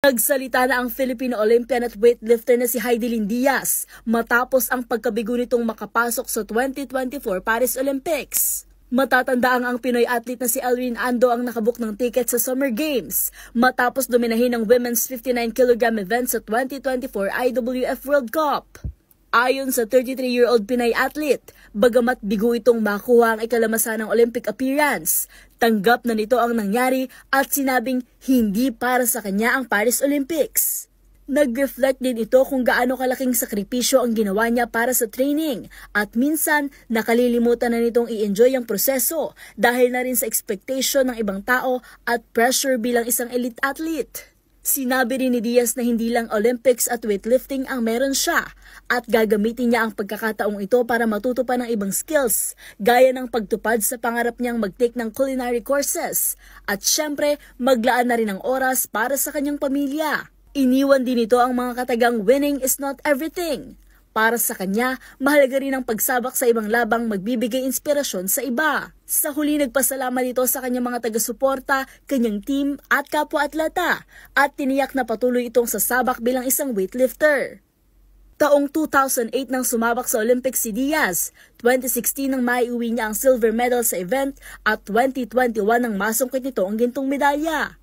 Nagsalita na ang Filipino Olympian at weightlifter na si Hidilyn Diaz matapos ang pagkabigo nitong makapasok sa 2024 Paris Olympics. Matatandaan ang Pinoy athlete na si Elrin Ando ang nakabook ng ticket sa Summer Games matapos dominahin ang women's 59 kg event sa 2024 IWF World Cup. Ayon sa 33-year-old Pinay athlete, bagamat bigo itong makuha ang ikalamasa ng Olympic appearance, tanggap na nito ang nangyari at sinabing hindi para sa kanya ang Paris Olympics. Nag-reflect din ito kung gaano kalaking sakripisyo ang ginawa niya para sa training at minsan nakalilimutan na nitong i-enjoy ang proseso dahil na rin sa expectation ng ibang tao at pressure bilang isang elite athlete. Sinabi rin ni Diaz na hindi lang Olympics at weightlifting ang meron siya at gagamitin niya ang pagkakataong ito para matuto pa ng ibang skills gaya ng pagtupad sa pangarap niyang mag-take ng culinary courses at syempre maglaan na rin ng oras para sa kanyang pamilya. Iniwan din ito ang mga katagang winning is not everything. Para sa kanya, mahalaga rin ang pagsabak sa ibang labang magbibigay inspirasyon sa iba. Sa huli nagpasalamat ito sa kanyang mga taga-suporta, kanyang team at kapwa-atleta at tiniyak na patuloy itong sasabak bilang isang weightlifter. Taong 2008 nang sumabak sa Olympics si Diaz, 2016 nang maiuwi niya ang silver medal sa event at 2021 nang masungkit nito ang gintong medalya.